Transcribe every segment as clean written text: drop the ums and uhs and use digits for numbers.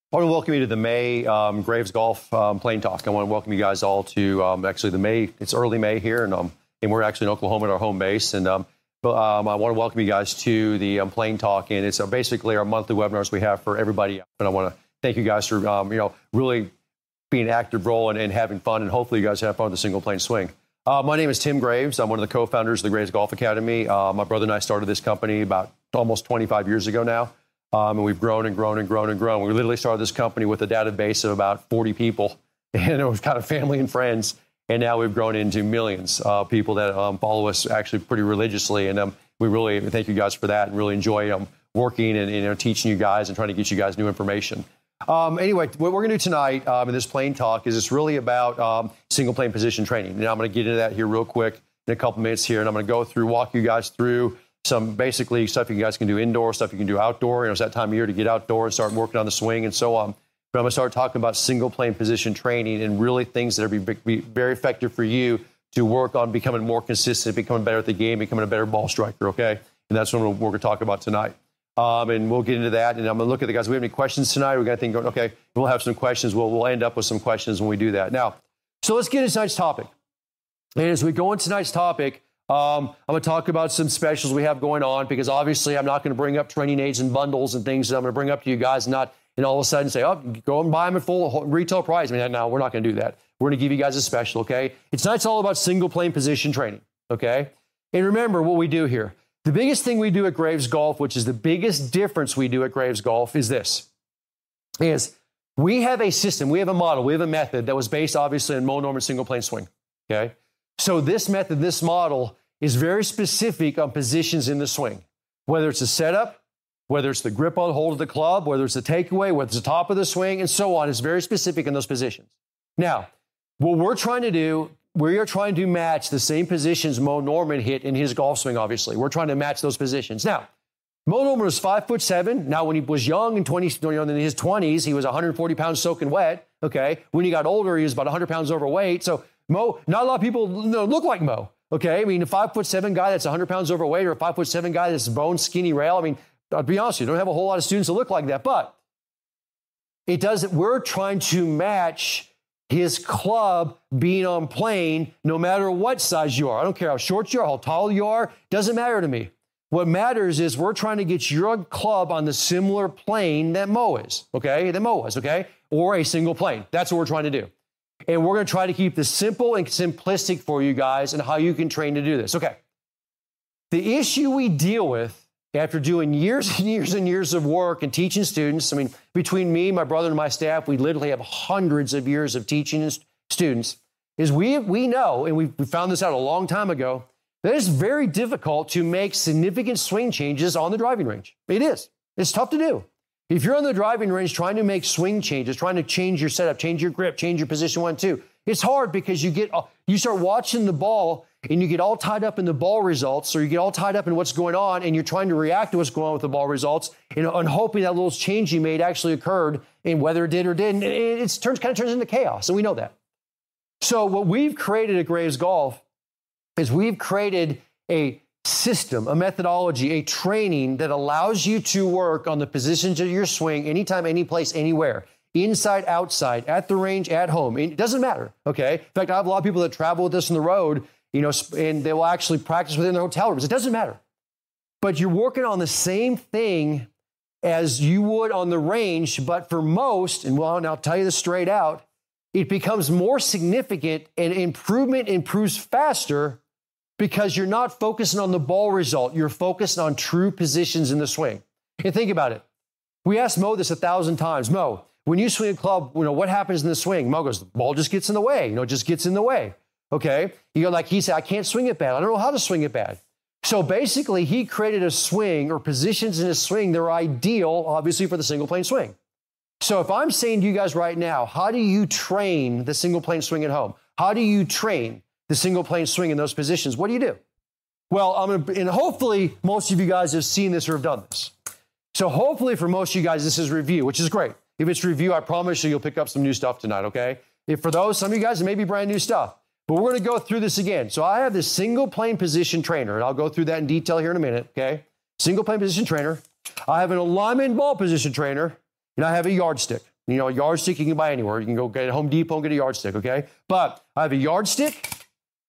I want to welcome you to the May Graves Golf Plane Talk. I want to welcome you guys all to actually the May. It's early May here, and we're actually in Oklahoma at our home base. And I want to welcome you guys to the Plane Talk, and it's basically our monthly webinars we have for everybody. And I want to thank you guys for really being an active role and having fun, and hopefully you guys have fun with the single plane swing. My name is Tim Graves. I'm one of the co-founders of the Graves Golf Academy. My brother and I started this company about almost 25 years ago now. And we've grown and grown and grown and grown. We literally started this company with a database of about 40 people, and it was kind of family and friends. And now we've grown into millions of people that follow us actually pretty religiously. And we really thank you guys for that, and really enjoy working and teaching you guys and trying to get you guys new information. Anyway, what we're going to do tonight in this plane talk is it's really about single plane position training. And I'm going to get into that here real quick in a couple minutes here, and I'm going to walk you guys through some basically stuff you guys can do indoor, stuff you can do outdoor. It's that time of year to get outdoor and start working on the swing and so on. But I'm going to start talking about single plane position training and really things that are be very effective for you to work on becoming more consistent, becoming better at the game, becoming a better ball striker, okay? And that's what we're going to talk about tonight. And we'll get into that. And I'm going to look at the guys. Do we have any questions tonight? We're going to think, okay, we'll have some questions. We'll end up with some questions when we do that. Now, so let's get into tonight's topic. And as we go into tonight's topic, I'm going to talk about some specials we have going on, because obviously I'm not going to bring up training aids and bundles and things that I'm going to bring up to you guys, and all of a sudden say, oh, go and buy them at full retail price. I mean, no, we're not going to do that. We're going to give you guys a special, okay? Tonight's all about single plane position training, okay? And remember what we do here. The biggest thing we do at Graves Golf, which is the biggest difference we do at Graves Golf, is this. We have a system, we have a model, we have a method that was based obviously on Mo Norman single plane swing, okay? So this method, this model is very specific on positions in the swing, whether it's a setup, whether it's the grip on hold of the club, whether it's the takeaway, whether it's the top of the swing, and so on. It's very specific in those positions. Now, what we're trying to do, we are trying to match the same positions Mo Norman hit in his golf swing, obviously. We're trying to match those positions. Now, Mo Norman was 5'7". Now, when he was young in his 20s, he was 140 pounds soaking wet, okay? When he got older, he was about 100 pounds overweight. So Mo, not a lot of people look like Mo, okay? I mean, a 5'7" guy that's 100 pounds overweight, or a 5'7" guy that's bone skinny rail. I mean, I'll be honest with you, don't have a whole lot of students that look like that, but we're trying to match his club being on plane no matter what size you are. I don't care how short you are, how tall you are, doesn't matter to me. What matters is we're trying to get your club on the similar plane that Mo is, okay? That Mo was, okay? Or a single plane. That's what we're trying to do. And we're going to try to keep this simple and simplistic for you guys and how you can train to do this. Okay. The issue we deal with after doing years and years and years of work and teaching students, I mean, between me, my brother, and my staff, we literally have hundreds of years of teaching students, is we know, and we found this out a long time ago, that it's very difficult to make significant swing changes on the driving range. It is. It's tough to do. If you're on the driving range trying to make swing changes, trying to change your setup, change your grip, change your position 1, 2, it's hard because you start watching the ball and you get all tied up in the ball results, or you get all tied up in what's going on, and you're trying to react to what's going on with the ball results, and hoping that little change you made actually occurred, and whether it did or didn't, it kind of turns into chaos, and we know that. So what we've created at Graves Golf is we've created a system, a methodology, a training that allows you to work on the positions of your swing anytime, any place, anywhere. Inside, outside, at the range, at home. It doesn't matter, okay? In fact, I have a lot of people that travel with us on the road, and they will actually practice within their hotel rooms. It doesn't matter. But you're working on the same thing as you would on the range, but for most, and I'll tell you this straight out, it becomes more significant and improvement improves faster because you're not focusing on the ball result. You're focused on true positions in the swing. And think about it. We asked Mo this 1,000 times. Mo, when you swing a club, what happens in the swing? Mo goes, the ball just gets in the way. It just gets in the way. Okay? Like he said, I can't swing it bad. I don't know how to swing it bad. So basically, he created a swing or positions in his swing that are ideal, obviously, for the single plane swing. So if I'm saying to you guys right now, how do you train the single plane swing at home? How do you train the single plane swing in those positions? What do? Well, and hopefully most of you guys have seen this or have done this. So hopefully for most of you guys, this is review, which is great. If it's review, I promise you'll pick up some new stuff tonight, okay? If for those, some of you guys, it may be brand new stuff. But we're going to go through this again. So I have this single plane position trainer, and I'll go through that in detail here in a minute, okay? Single plane position trainer. I have an alignment ball position trainer, and I have a yardstick. You know, a yardstick you can buy anywhere. You can go get at Home Depot and get a yardstick, okay? But I have a yardstick,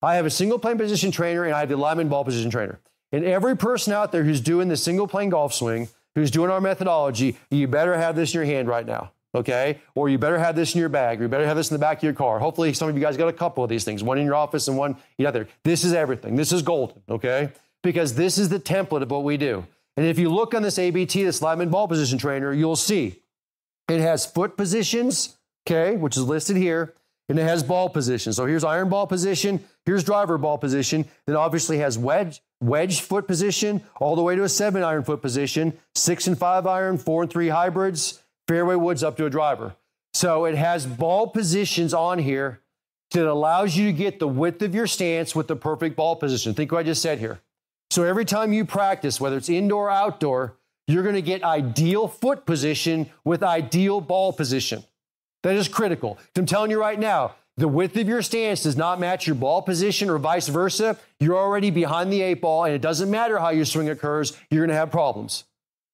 I have a single plane position trainer, and I have the alignment ball position trainer. And every person out there who's doing the single plane golf swing, who's doing our methodology, you better have this in your hand right now, okay? Or you better have this in your bag, or you better have this in the back of your car. Hopefully some of you guys got a couple of these things, one in your office and one out there. This is everything. This is golden, okay? Because this is the template of what we do. And if you look on this ABT, this alignment ball position trainer, you'll see it has foot positions, okay, which is listed here, and it has ball position. So here's iron ball position, here's driver ball position, then obviously has wedge foot position, all the way to a 7-iron foot position, 6 and 5 iron, 4 and 3 hybrids, fairway woods up to a driver. So it has ball positions on here that allows you to get the width of your stance with the perfect ball position. Think what I just said here. So every time you practice, whether it's indoor or outdoor, you're going to get ideal foot position with ideal ball position. That is critical. I'm telling you right now, the width of your stance does not match your ball position or vice versa. You're already behind the 8 ball, and it doesn't matter how your swing occurs, you're going to have problems.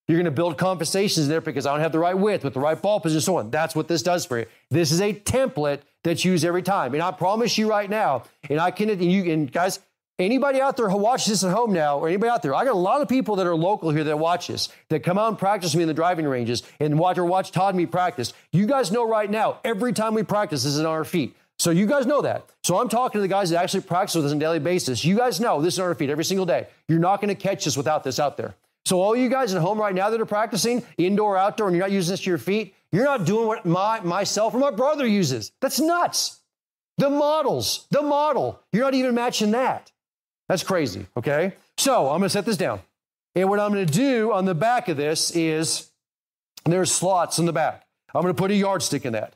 You're going to build compensations there because I don't have the right width with the right ball position, so on. That's what this does for you. This is a template that's used every time. And I promise you right now, and guys, anybody out there who watches this at home now, or anybody out there, I got a lot of people that are local here that watch this, that come out and practice with me in the driving ranges and watch Todd and me practice. You guys know right now, every time we practice, this is on our feet. So you guys know that. So I'm talking to the guys that actually practice with us on a daily basis. You guys know this is on our feet every single day. You're not going to catch this without this out there. So all you guys at home right now that are practicing, indoor, outdoor, and you're not using this to your feet, you're not doing what myself or my brother uses. That's nuts. The model, you're not even matching that. That's crazy, okay? So I'm going to set this down. And what I'm going to do on the back of this is there's slots in the back. I'm going to put a yardstick in that,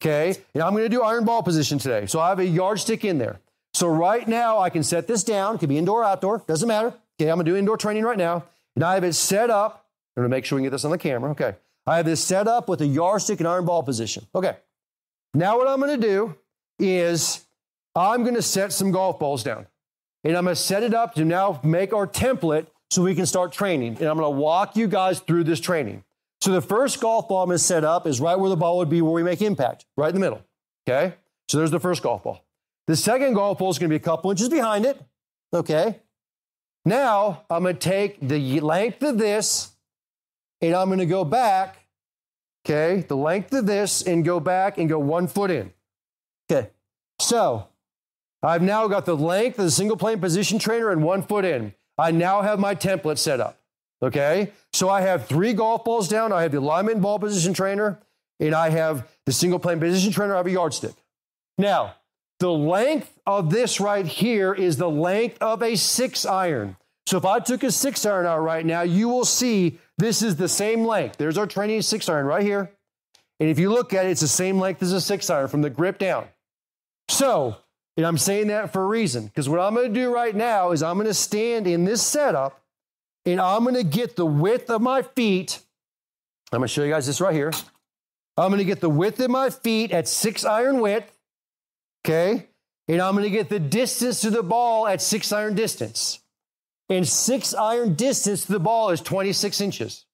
okay? And I'm going to do iron ball position today. So I have a yardstick in there. So right now I can set this down. It could be indoor, outdoor, doesn't matter. Okay, I'm going to do indoor training right now. And I have it set up. I'm going to make sure we can get this on the camera. Okay. I have this set up with a yardstick and iron ball position. Okay. Now what I'm going to do is I'm going to set some golf balls down. And I'm going to set it up to now make our template so we can start training. And I'm going to walk you guys through this training. So the first golf ball I'm going to set up is right where the ball would be where we make impact, right in the middle. Okay? So there's the first golf ball. The second golf ball is going to be a couple inches behind it. Okay? Now I'm going to take the length of this and I'm going to go back, okay, the length of this and go back and go 1 foot in. Okay, so I've now got the length of the single plane position trainer and 1 foot in. I now have my template set up, okay? So I have 3 golf balls down. I have the alignment ball position trainer, and I have the single plane position trainer. I have a yardstick. Now, the length of this right here is the length of a 6-iron. So if I took a 6-iron out right now, you will see this is the same length. There's our training 6-iron right here. And if you look at it, it's the same length as a 6-iron from the grip down. So, and I'm saying that for a reason, because what I'm going to do right now is I'm going to stand in this setup and I'm going to get the width of my feet. I'm going to show you guys this right here. I'm going to get the width of my feet at 6-iron width. Okay. And I'm going to get the distance to the ball at 6-iron distance. And 6-iron distance to the ball is 26 inches.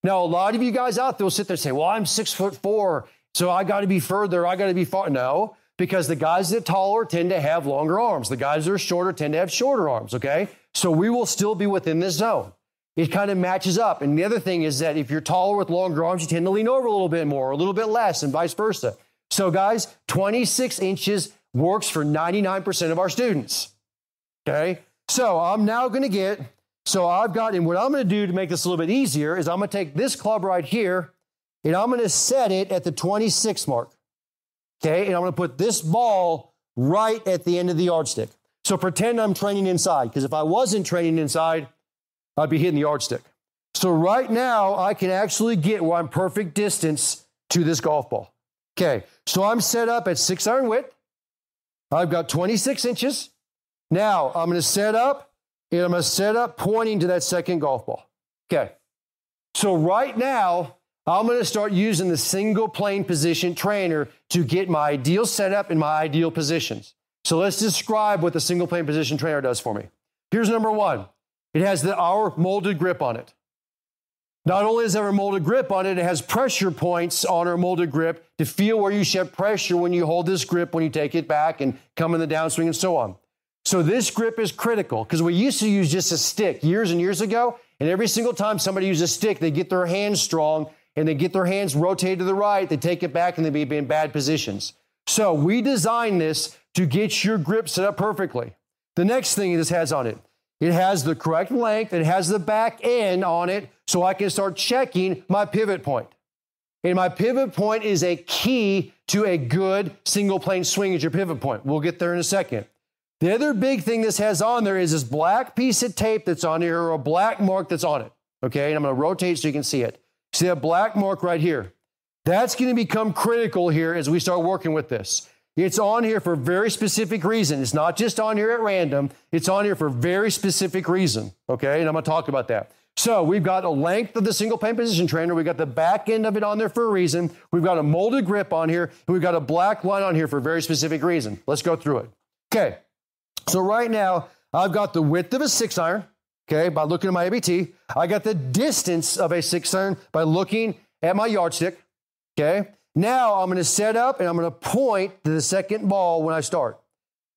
Now, a lot of you guys out there will sit there and say, well, I'm 6'4", so I got to be further. I got to be far. No, because the guys that are taller tend to have longer arms. The guys that are shorter tend to have shorter arms. Okay. So we will still be within this zone. It kind of matches up. And the other thing is that if you're taller with longer arms, you tend to lean over a little bit more, or a little bit less, and vice versa. So guys, 26 inches works for 99% of our students. Okay. So I'm now going to get, and what I'm going to do to make this a little bit easier is I'm going to take this club right here and I'm going to set it at the 26 mark. Okay. And I'm going to put this ball right at the end of the yardstick. So pretend I'm training inside, because if I wasn't training inside, I'd be hitting the yardstick. So right now I can actually get where I'm perfect distance to this golf ball. Okay. So I'm set up at 6-iron width. I've got 26 inches. Now I'm going to set up and I'm going to set up pointing to that second golf ball. Okay. So right now, I'm going to start using the single plane position trainer to get my ideal setup and my ideal positions. So let's describe what the single plane position trainer does for me. Here's number one. It has our molded grip on it. Not only does it have a molded grip on it, it has pressure points on our molded grip to feel where you should have pressure when you hold this grip, when you take it back and come in the downswing and so on. So this grip is critical because we used to use just a stick years and years ago, and every single time somebody uses a stick, they get their hands strong and they get their hands rotated to the right, they take it back and they be in bad positions. So we designed this to get your grip set up perfectly. The next thing this has on it, it has the correct length, it has the back end on it, so I can start checking my pivot point. And my pivot point is a key to a good single plane swing as your pivot point. We'll get there in a second. The other big thing this has on there is this black piece of tape that's on here, or a black mark that's on it. Okay, and I'm going to rotate so you can see it. See that black mark right here? That's going to become critical here as we start working with this. It's on here for a very specific reason. It's not just on here at random. It's on here for a very specific reason. Okay, and I'm going to talk about that. So we've got a length of the single plane position trainer. We've got the back end of it on there for a reason. We've got a molded grip on here, and we've got a black line on here for a very specific reason. Let's go through it. Okay, so right now I've got the width of a 6-iron. Okay, by looking at my ABT. I got the distance of a 6-iron by looking at my yardstick. Okay, now I'm going to set up and I'm going to point to the second ball when I start.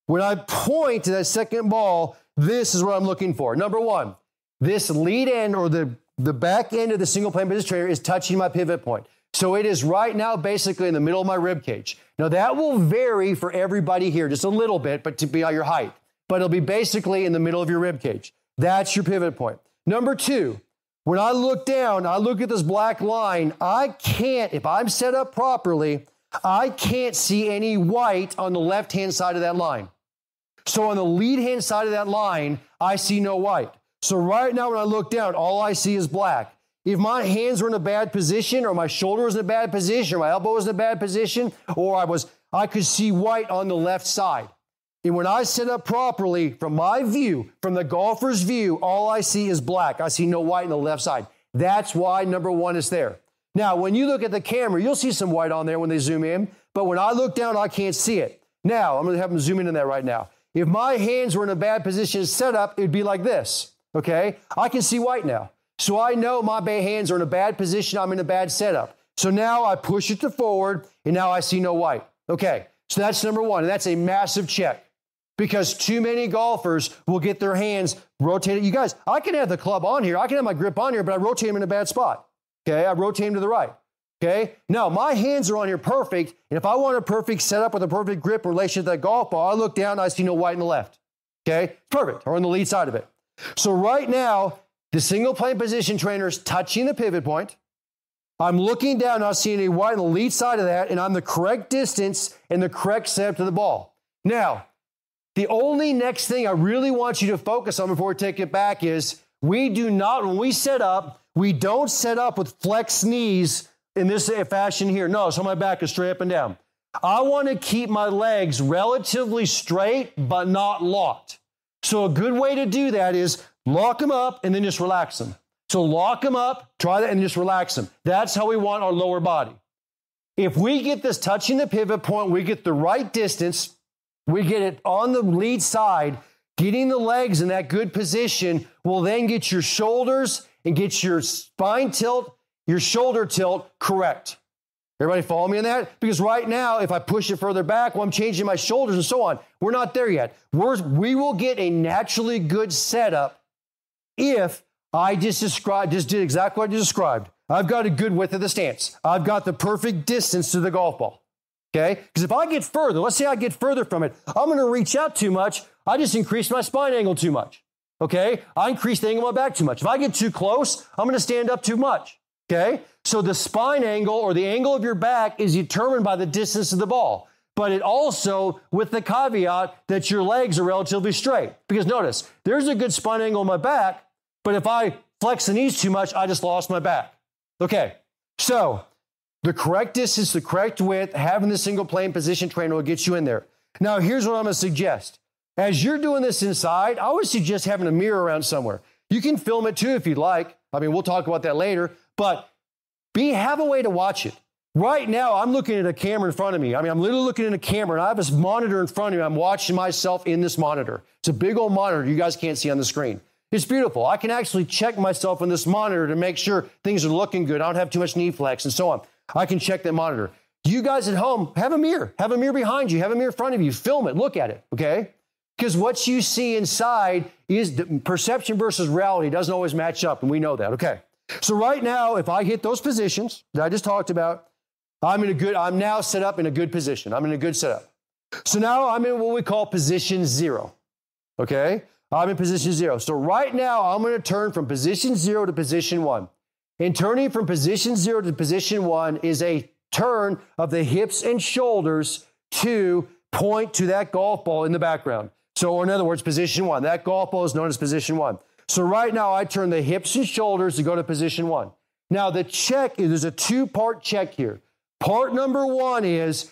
When I point to that second ball, this is what I'm looking for. Number one, this lead end or the back end of the single plane position trainer is touching my pivot point. So it is right now basically in the middle of my rib cage. Now that will vary for everybody here just a little bit, but to be on your height. But it'll be basically in the middle of your rib cage. That's your pivot point. Number two, when I look down, I look at this black line. I can't, if I'm set up properly, I can't see any white on the left-hand side of that line. So on the lead-hand side of that line, I see no white. So right now when I look down, all I see is black. If my hands were in a bad position, or my shoulder was in a bad position, or my elbow was in a bad position, or I could see white on the left side. And when I set up properly, from my view, from the golfer's view, all I see is black. I see no white on the left side. That's why number one is there. Now, when you look at the camera, you'll see some white on there when they zoom in, but when I look down, I can't see it. Now, I'm going to have them zoom in on that right now. If my hands were in a bad position set up, it'd be like this, okay? I can see white now. So I know my hands are in a bad position, I'm in a bad setup. So now I push it to forward, and now I see no white. Okay, so that's number one, and that's a massive check. Because too many golfers will get their hands rotated. You guys, I can have the club on here. I can have my grip on here, but I rotate them in a bad spot. Okay, I rotate them to the right. Okay, now my hands are on here perfect. And if I want a perfect setup with a perfect grip in relation to that golf ball, I look down, I see no white in the left. Okay, perfect, or on the lead side of it. So right now, the single plane position trainer is touching the pivot point. I'm looking down, not seeing any white on the lead side of that, and I'm the correct distance and the correct setup to the ball. Now, the only next thing I really want you to focus on before we take it back is we do not, when we set up, we don't set up with flexed knees in this fashion here. No, so my back is straight up and down. I want to keep my legs relatively straight, but not locked. So a good way to do that is lock them up and then just relax them. So lock them up, try that, and just relax them. That's how we want our lower body. If we get this touching the pivot point, we get the right distance, we get it on the lead side, getting the legs in that good position will then get your shoulders and get your spine tilt, your shoulder tilt correct. Everybody follow me on that? Because right now, if I push it further back, well, I'm changing my shoulders and so on. We're not there yet. We will get a naturally good setup if I just did exactly what I just described. I've got a good width of the stance. I've got the perfect distance to the golf ball. Okay? Because if I get further, let's say I get further from it, I'm going to reach out too much. I just increase my spine angle too much. Okay? I increase the angle of my back too much. If I get too close, I'm going to stand up too much. Okay? So the spine angle or the angle of your back is determined by the distance of the ball. But it also, with the caveat that your legs are relatively straight. Because notice, there's a good spine angle in my back, but if I flex the knees too much, I just lost my back. Okay, so the correct distance, the correct width, having the single plane position trainer will get you in there. Now, here's what I'm going to suggest. As you're doing this inside, I would suggest having a mirror around somewhere. You can film it too if you'd like. I mean, we'll talk about that later, but have a way to watch it. Right now, I'm looking at a camera in front of me. I mean, I'm literally looking at a camera, and I have this monitor in front of me. I'm watching myself in this monitor. It's a big old monitor you guys can't see on the screen. It's beautiful. I can actually check myself in this monitor to make sure things are looking good. I don't have too much knee flex and so on. I can check that monitor. You guys at home, have a mirror. Have a mirror behind you. Have a mirror in front of you. Film it. Look at it, okay? Because what you see inside is perception versus reality doesn't always match up, and we know that, okay? So right now, if I hit those positions that I just talked about, I'm now set up in a good position. I'm in a good setup. So now I'm in what we call position 0, okay? I'm in position 0. So right now, I'm going to turn from position 0 to position 1. And turning from position 0 to position 1 is a turn of the hips and shoulders to point to that golf ball in the background. So in other words, position 1. That golf ball is known as position 1. So right now, I turn the hips and shoulders to go to position 1. Now, the check, there's a 2-part check here. Part number 1 is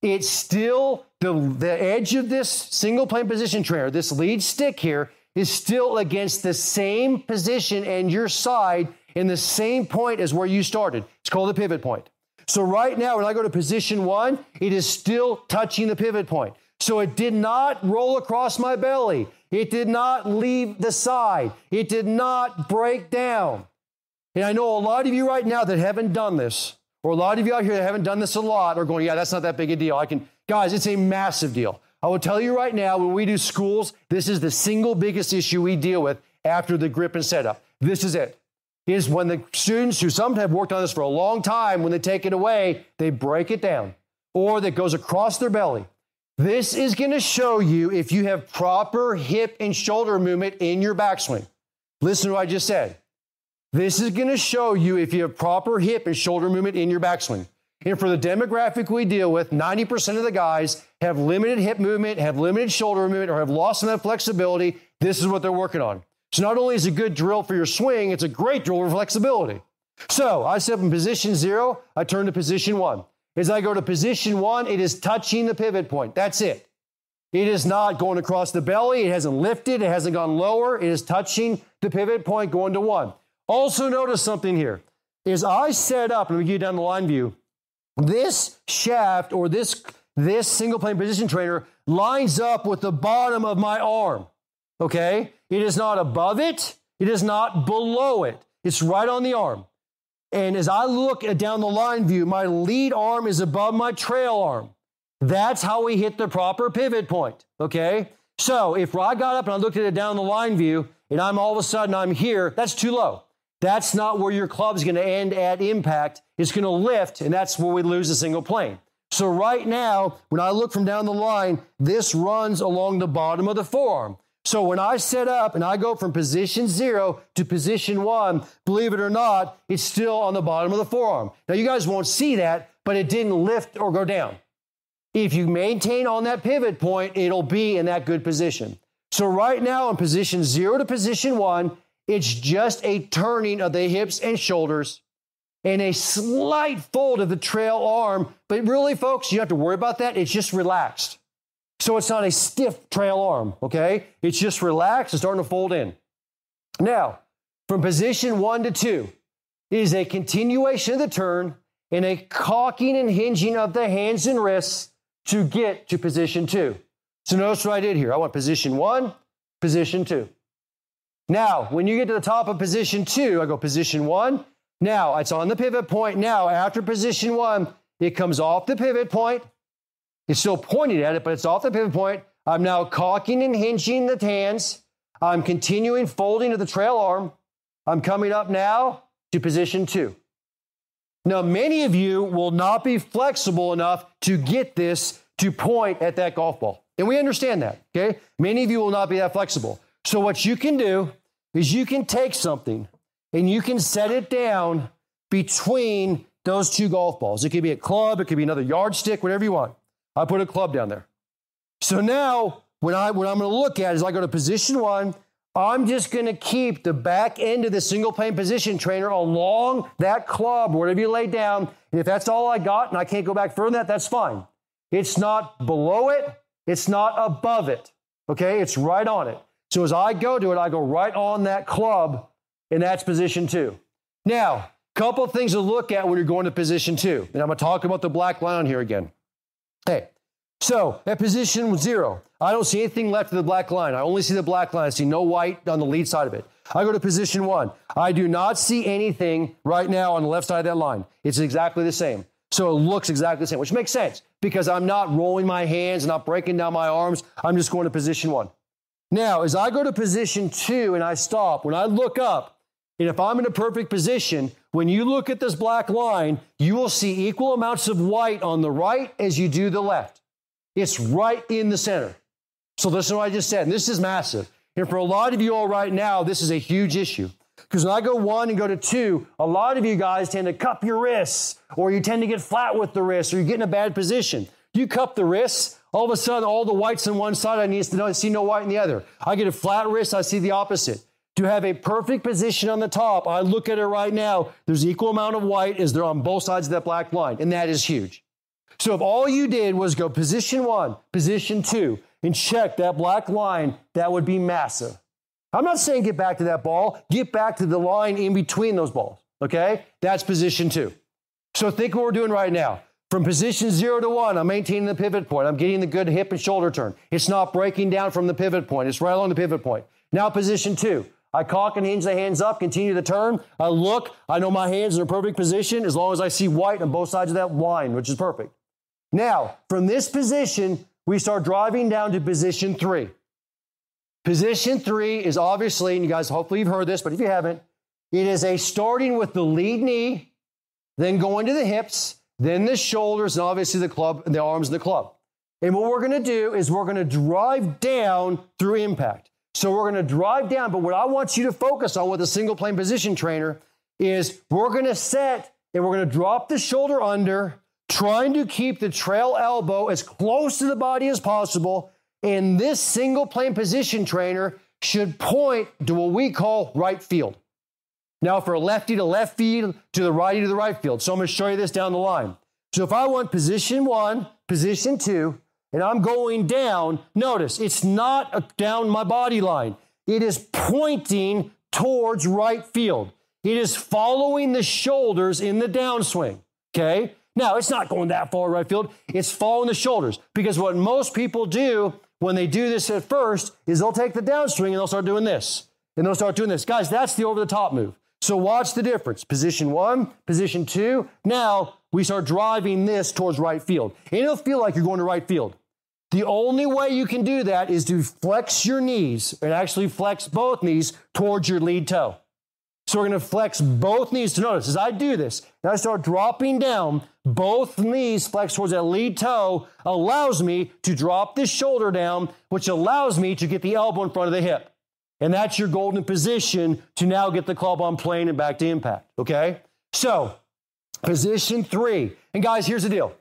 it's still the edge of this single plane position trainer, this lead stick here, is still against the same position and your side in the same point as where you started. It's called the pivot point. So right now, when I go to position 1, it is still touching the pivot point. So it did not roll across my belly. It did not leave the side. It did not break down. And I know a lot of you right now that haven't done this, or a lot of you out here that haven't done this a lot are going, yeah, that's not that big a deal. Guys, it's a massive deal. I will tell you right now, when we do schools, this is the single biggest issue we deal with after the grip and setup. This is it. Is when the students who some have worked on this for a long time, when they take it away, they break it down, or that goes across their belly. This is going to show you if you have proper hip and shoulder movement in your backswing. Listen to what I just said. This is going to show you if you have proper hip and shoulder movement in your backswing. And for the demographic we deal with, 90% of the guys have limited hip movement, have limited shoulder movement, or have lost some of that flexibility. This is what they're working on. So not only is it a good drill for your swing, it's a great drill for flexibility. So I set up in position 0, I turn to position 1. As I go to position 1, it is touching the pivot point. That's it. It is not going across the belly. It hasn't lifted. It hasn't gone lower. It is touching the pivot point going to 1. Also notice something here. As I set up, and we get down the line view, this shaft or this single plane position trainer lines up with the bottom of my arm. Okay? It is not above it. It is not below it. It's right on the arm. And as I look down the line view, my lead arm is above my trail arm. That's how we hit the proper pivot point. Okay? So if I got up and I looked at it down the line view and all of a sudden I'm here, that's too low. That's not where your club's going to end at impact. It's going to lift, and that's where we lose a single plane. So right now, when I look from down the line, this runs along the bottom of the forearm. So when I set up and I go from position 0 to position 1, believe it or not, it's still on the bottom of the forearm. Now, you guys won't see that, but it didn't lift or go down. If you maintain on that pivot point, it'll be in that good position. So right now, in position 0 to position 1, it's just a turning of the hips and shoulders and a slight fold of the trail arm. But really, folks, you don't have to worry about that. It's just relaxed. So it's not a stiff trail arm, okay? It's just relaxed and starting to fold in. Now, from position 1 to 2 is a continuation of the turn and a cocking and hinging of the hands and wrists to get to position 2. So notice what I did here. I went position 1, position 2. Now, when you get to the top of position 2, I go position 1. Now, it's on the pivot point. Now, after position 1, it comes off the pivot point. It's still pointed at it, but it's off the pivot point. I'm now cocking and hinging the hands. I'm continuing folding of the trail arm. I'm coming up now to position 2. Now, many of you will not be flexible enough to get this to point at that golf ball. And we understand that, okay? Many of you will not be that flexible. So what you can do is you can take something and you can set it down between those two golf balls. It could be a club, it could be another yardstick, whatever you want. I put a club down there. So now, what I'm going to look at is I go to position 1, I'm just going to keep the back end of the single plane position trainer along that club, whatever you lay down. And if that's all I got and I can't go back further than that, that's fine. It's not below it. It's not above it. Okay, it's right on it. So as I go to it, I go right on that club, and that's position 2. Now, couple of things to look at when you're going to position 2. And I'm going to talk about the black line here again. Hey, so at position 0, I don't see anything left of the black line. I only see the black line. I see no white on the lead side of it. I go to position 1. I do not see anything right now on the left side of that line. It's exactly the same. So it looks exactly the same, which makes sense because I'm not rolling my hands, not breaking down my arms. I'm just going to position 1. Now, as I go to position 2 and I stop, when I look up, and if I'm in a perfect position, when you look at this black line, you will see equal amounts of white on the right as you do the left. It's right in the center. So listen to what I just said, and this is massive. And for a lot of you all right now, this is a huge issue. Because when I go 1 and go to 2, a lot of you guys tend to cup your wrists, or you tend to get flat with the wrists, or you get in a bad position. You cup the wrists, all of a sudden, all the whites on one side, I see no white in the other. I get a flat wrist, I see the opposite. To have a perfect position on the top, I look at it right now, there's equal amount of white as there on both sides of that black line, and that is huge. So if all you did was go position 1, position 2, and check that black line, that would be massive. I'm not saying get back to that ball, get back to the line in between those balls, okay? That's position 2. So think what we're doing right now. From position 0 to 1, I'm maintaining the pivot point. I'm getting the good hip and shoulder turn. It's not breaking down from the pivot point. It's right along the pivot point. Now position 2. I cock and hinge the hands up, continue the turn. I look, I know my hands are in a perfect position as long as I see white on both sides of that line, which is perfect. Now, from this position, we start driving down to position 3. Position 3 is obviously, and you guys, hopefully you've heard this, but if you haven't, it is a starting with the lead knee, then going to the hips, then the shoulders, and obviously the club, the arms and the club. And what we're going to do is we're going to drive down through impact. So we're going to drive down, but what I want you to focus on with a single plane position trainer is we're going to set and we're going to drop the shoulder under, trying to keep the trail elbow as close to the body as possible. And this single plane position trainer should point to what we call right field. Now for a lefty to left field, to the righty to the right field. So I'm going to show you this down the line. So if I want position 1, position 2, and I'm going down, notice it's not down my body line. It is pointing towards right field. It is following the shoulders in the downswing, okay? Now, it's not going that far right field. It's following the shoulders because what most people do when they do this at first is they'll take the downswing and they'll start doing this. And they'll start doing this. Guys, that's the over-the-top move. So watch the difference. Position 1, position 2. Now, we start driving this towards right field. And it'll feel like you're going to right field. The only way you can do that is to flex your knees and actually flex both knees towards your lead toe. So we're going to flex both knees. To notice, as I do this, and I start dropping down, both knees flex towards that lead toe allows me to drop this shoulder down, which allows me to get the elbow in front of the hip. And that's your golden position to now get the club on plane and back to impact, okay? So, position 3. And guys, here's the deal.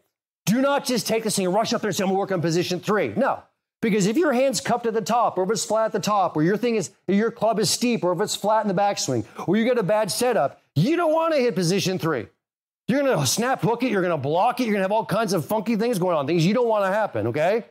Do not just take this thing and rush up there and say, I'm going to work on position 3. No. Because if your hand's cupped at the top, or if it's flat at the top, or your club is steep, or if it's flat in the backswing, or you get a bad setup, you don't want to hit position 3. You're going to snap hook it, you're going to block it, you're going to have all kinds of funky things going on, things you don't want to happen, okay?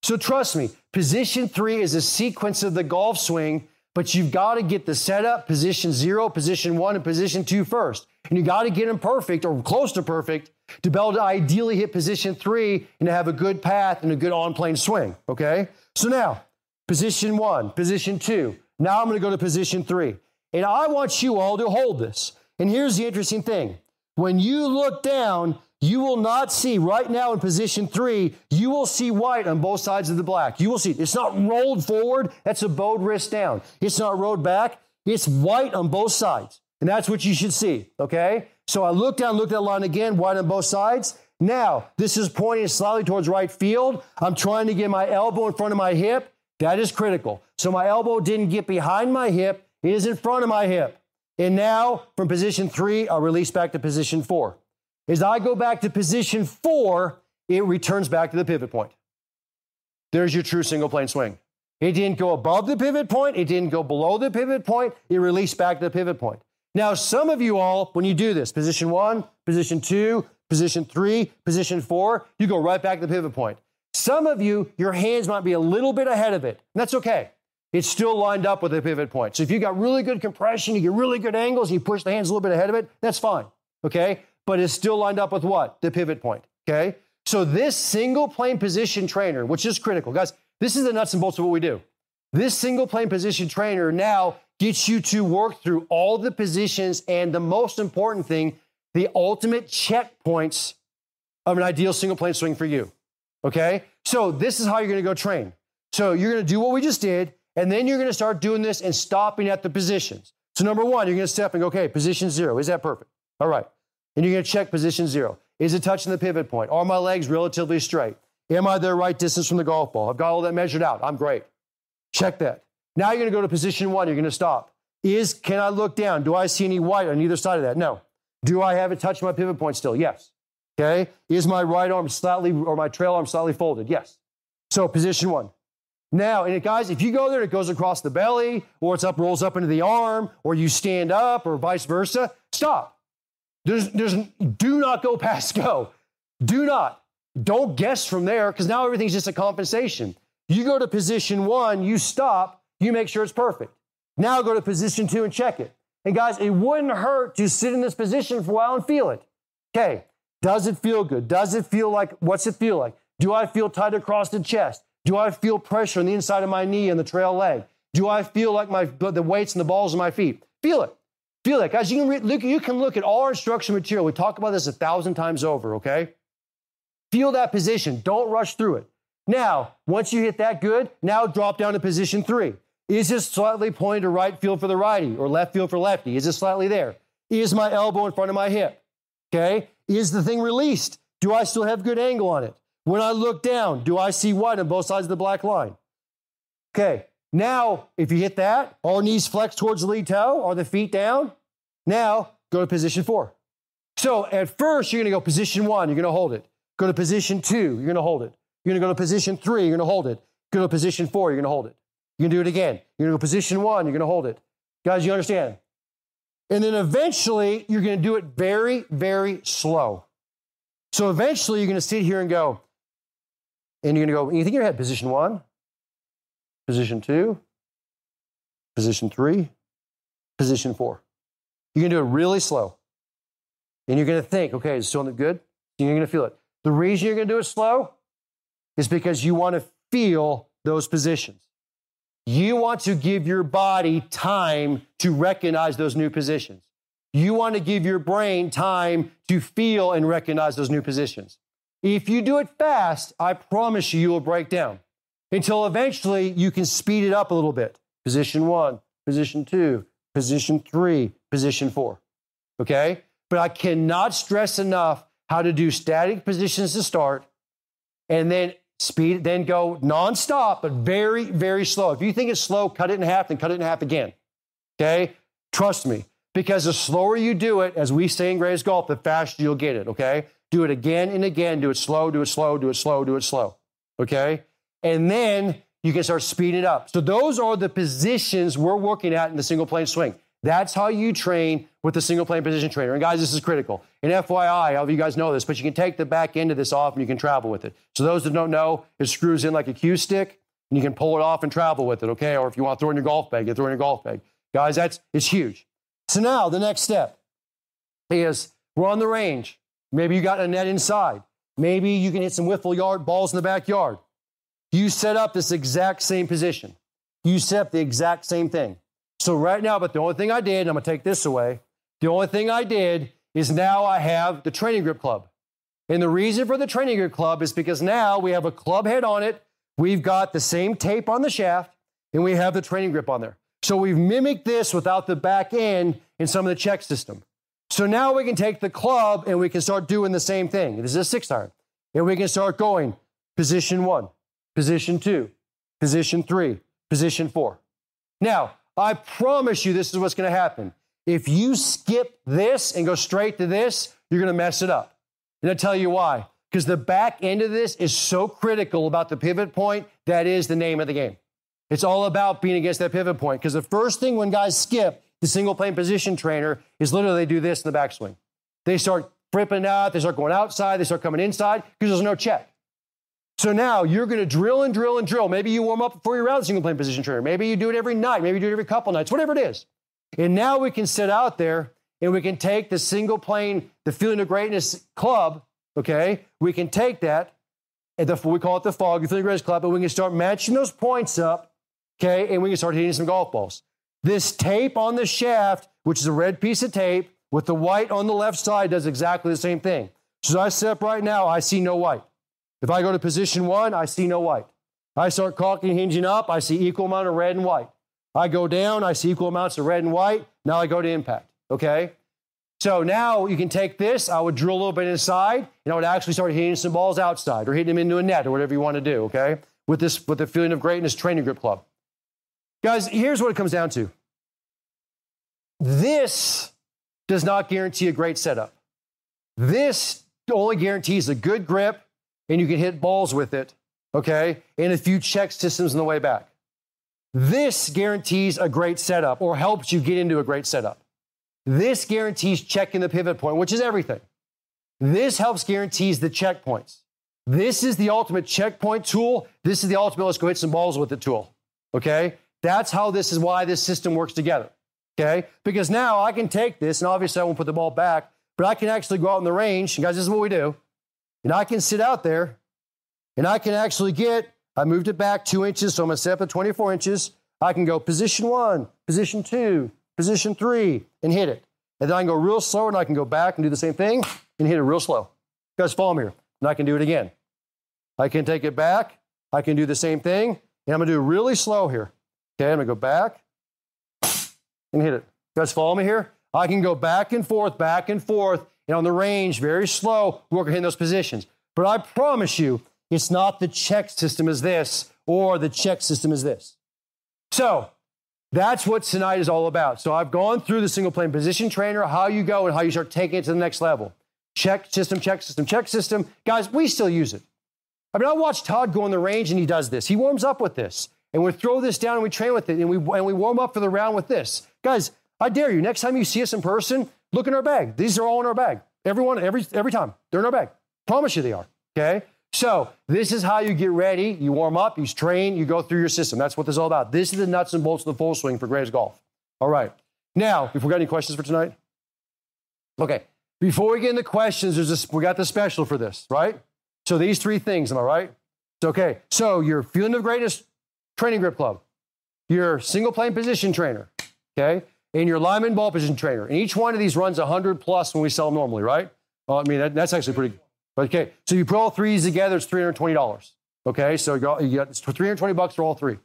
So trust me, position 3 is a sequence of the golf swing, but you've got to get the setup, position 0, position 1, and position 2 first. And you got to get them perfect or close to perfect to be able to ideally hit position 3 and to have a good path and a good on-plane swing, okay? So now, position 1, position 2. Now I'm going to go to position 3. And I want you all to hold this. And here's the interesting thing. When you look down, you will not see, right now in position 3, you will see white on both sides of the black. You will see, it's not rolled forward, that's a bowed wrist down. It's not rolled back, it's white on both sides. And that's what you should see, okay? So I look down, look at that line again, white on both sides. Now, this is pointing slightly towards right field. I'm trying to get my elbow in front of my hip. That is critical. So my elbow didn't get behind my hip, it is in front of my hip. And now, from position 3, I'll release back to position 4. As I go back to position 4, it returns back to the pivot point. There's your true single plane swing. It didn't go above the pivot point. It didn't go below the pivot point. It released back to the pivot point. Now, some of you all, when you do this, position 1, position 2, position 3, position 4, you go right back to the pivot point. Some of you, your hands might be a little bit ahead of it, and that's okay. It's still lined up with the pivot point. So if you got really good compression, you get really good angles, you push the hands a little bit ahead of it, that's fine, okay? But it's still lined up with what? The pivot point, okay? So this single plane position trainer, which is critical, guys, this is the nuts and bolts of what we do. This single plane position trainer now gets you to work through all the positions and the most important thing, the ultimate checkpoints of an ideal single plane swing for you, okay? So this is how you're gonna go train. So you're gonna do what we just did, and then you're gonna start doing this and stopping at the positions. So number one, you're gonna step and go, okay, position 0, is that perfect? All right, and you're gonna check position 0. Is it touching the pivot point? Are my legs relatively straight? Am I the right distance from the golf ball? I've got all that measured out, I'm great. Check that. Now you're gonna go to position 1, you're gonna stop. Can I look down? Do I see any white on either side of that? No. Do I have it touch my pivot point still? Yes. Okay. Is my right arm slightly, or my trail arm slightly folded? Yes. So position 1. Now, and guys, if you go there and it goes across the belly, or it's up, rolls up into the arm, or you stand up, or vice versa, stop. Do not go past go. Do not. Don't guess from there, because now everything's just a compensation. You go to position 1, you stop, you make sure it's perfect. Now go to position 2 and check it. And guys, it wouldn't hurt to sit in this position for a while and feel it. Okay, does it feel good? Does it feel like, what's it feel like? Do I feel tight across the chest? Do I feel pressure on the inside of my knee and the trail leg? Do I feel like the weights and the balls of my feet? Feel it. Feel it. Guys, you can look at all our instruction material. We talk about this 1,000 times over, okay? Feel that position. Don't rush through it. Now, once you hit that good, now drop down to position 3. Is this slightly pointed to right field for the righty or left field for lefty? Is it slightly there? Is my elbow in front of my hip? Okay. Is the thing released? Do I still have good angle on it? When I look down, do I see white on both sides of the black line? Okay. Now, if you hit that, are knees flexed towards the lead toe? Are the feet down? Now, go to position 4. So at first, you're going to go position 1, you're going to hold it. Go to position 2, you're going to hold it. You're going to go to position 3, you're going to hold it. Go to position 4, you're going to hold it. You're going to do it again. You're going to go position 1, you're going to hold it. Guys, you understand? And then eventually, you're going to do it very, very slow. So eventually, you're going to sit here and go, and you're going to go, you think in your head, position 1, position 2, position 3, position 4. You're going to do it really slow. And you're going to think, okay, is it still good? You're going to feel it. The reason you're going to do it slow is because you want to feel those positions. You want to give your body time to recognize those new positions. You want to give your brain time to feel and recognize those new positions. If you do it fast, I promise you will break down until eventually you can speed it up a little bit. Position 1, position 2, position 3, position 4. Okay? But I cannot stress enough how to do static positions to start and then speed, then go nonstop, but very, very slow. If you think it's slow, cut it in half, then cut it in half again. Okay? Trust me. Because the slower you do it, as we say in Graves Golf, the faster you'll get it. Okay? Do it again and again. Do it slow, do it slow, do it slow, do it slow. Okay? And then you can start speeding it up. So those are the positions we're working at in the single plane swing. That's how you train with the single plane position trainer. And guys, this is critical. And FYI, all of you guys know this, but you can take the back end of this off and you can travel with it. So those that don't know, it screws in like a cue stick and you can pull it off and travel with it, okay? Or if you want to throw it in your golf bag, you throw it in your golf bag. Guys, it's huge. So now the next step is we're on the range. Maybe you got a net inside. Maybe you can hit some wiffle yard balls in the backyard. You set up this exact same position. You set up the exact same thing. So right now, but the only thing I did, and I'm going to take this away, the only thing I did is now I have the training grip club. And the reason for the training grip club is because now we have a club head on it, we've got the same tape on the shaft, and we have the training grip on there. So we've mimicked this without the back end in some of the check system. So now we can take the club and we can start doing the same thing. This is a 6-iron. And we can start going position 1, position 2, position 3, position 4. Now, I promise you this is what's going to happen. If you skip this and go straight to this, you're going to mess it up. And I'll tell you why. Because the back end of this is so critical about the pivot point, that is the name of the game. It's all about being against that pivot point. Because the first thing when guys skip the single plane position trainer is literally they do this in the backswing. They start flipping out, they start going outside, they start coming inside because there's no check. So now you're going to drill and drill and drill. Maybe you warm up before you're out of single plane position trainer. Maybe you do it every night. Maybe you do it every couple nights, whatever it is. And now we can sit out there and we can take the single plane, the Feeling of Greatness Club, okay? We can take that, we call it the FOG, the Feeling of Greatness Club, and we can start matching those points up, okay? And we can start hitting some golf balls. This tape on the shaft, which is a red piece of tape, with the white on the left side, does exactly the same thing. So as I set up right now, I see no white. If I go to position 1, I see no white. I start caulking and hinging up, I see equal amount of red and white. I go down, I see equal amounts of red and white. Now I go to impact, okay? So now you can take this, I would drill a little bit inside, and I would actually start hitting some balls outside or hitting them into a net or whatever you want to do, okay? With the Feeling of Greatness Training Grip Club. Guys, here's what it comes down to. This does not guarantee a great setup. This only guarantees a good grip, and you can hit balls with it, okay? And a few check systems on the way back. This guarantees a great setup or helps you get into a great setup. This guarantees checking the pivot point, which is everything. This helps guarantees the checkpoints. This is the ultimate checkpoint tool. This is the ultimate let's go hit some balls with it tool, okay? That's how this is why this system works together, okay? Because now I can take this, and obviously I won't put the ball back, but I can actually go out in the range, and guys, this is what we do. And I can sit out there, and I can actually I moved it back 2 inches, so I'm going to set up at 24 inches. I can go position 1, position 2, position 3, and hit it. And then I can go real slow, and I can go back and do the same thing and hit it real slow. You guys follow me here. And I can do it again. I can take it back. I can do the same thing, and I'm going to do it really slow here. Okay, I'm going to go back and hit it. You guys follow me here? I can go back and forth, and on the range, very slow, working in those positions. But I promise you, it's not the check system as this or the check system as this. So that's what tonight is all about. So I've gone through the single plane position trainer, how you go and how you start taking it to the next level. Check system, check system, check system. Guys, we still use it. I mean, I watched Todd go on the range and he does this. He warms up with this. And we throw this down and we train with it and we warm up for the round with this. Guys, I dare you, next time you see us in person, look in our bag. These are all in our bag. Everyone, every time. They're in our bag. Promise you they are, okay? So this is how you get ready. You warm up, you train, you go through your system. That's what this is all about. This is the nuts and bolts of the full swing for Graves Golf. All right. Now, if we got any questions for tonight? Okay. Before we get into questions, we got the special for this, right? So these 3 things, am I right? It's okay. So your Feeling of Greatness Training Grip Club, your single plane position trainer, okay? And your lineman ball position trainer. And each one of these runs 100 plus when we sell them normally, right? Well, I mean, that's actually pretty. Okay, so you put all 3 together, it's $320. Okay, so you got $320 for all 3.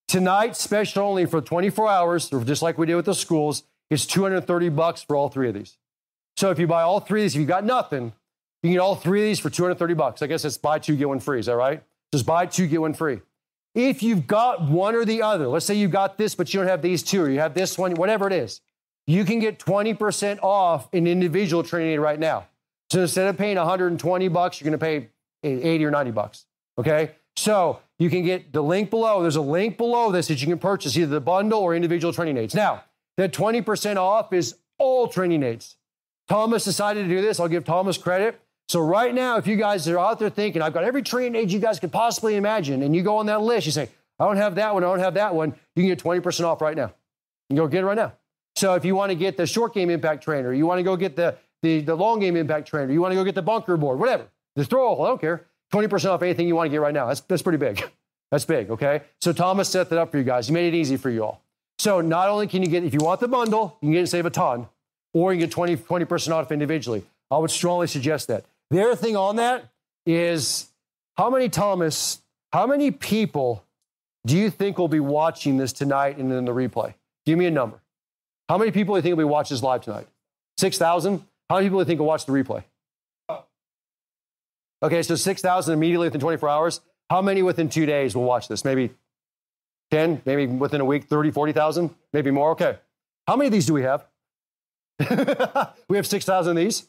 Tonight, special only for 24 hours, or just like we did with the schools, it's $230 for all 3 of these. So if you buy all 3 of these, if you got nothing, you can get all 3 of these for $230. I guess it's buy 2, get 1 free. Is that right? Just buy 2, get 1 free. If you've got one or the other, let's say you got this, but you don't have these 2, or you have this one, whatever it is, you can get 20% off an individual training aid right now. So instead of paying $120, you're going to pay $80 or $90. Okay? So you can get the link below. There's a link below this that you can purchase either the bundle or individual training aids. Now, that 20% off is all training aids. Thomas decided to do this. I'll give Thomas credit. So right now, if you guys are out there thinking, I've got every training aid you guys could possibly imagine, and you go on that list, you say, I don't have that one, I don't have that one, you can get 20% off right now. You can go get it right now. So if you want to get the short game impact trainer, you want to go get the long game impact trainer, you want to go get the bunker board, whatever. Just throw a hole, I don't care. 20% off anything you want to get right now. That's pretty big. That's big, okay? So Thomas set that up for you guys. He made it easy for you all. So not only can you get, if you want the bundle, you can get and save a ton, or you can get 20% off individually. I would strongly suggest that. The other thing on that is how many people do you think will be watching this tonight and then the replay? Give me a number. How many people do you think will be watching this live tonight? 6,000? How many people do you think will watch the replay? Okay, so 6,000 immediately within 24 hours. How many within 2 days will watch this? Maybe 10? Maybe within a week, 30, 40,000? Maybe more? Okay. How many of these do we have? We have 6,000 of these?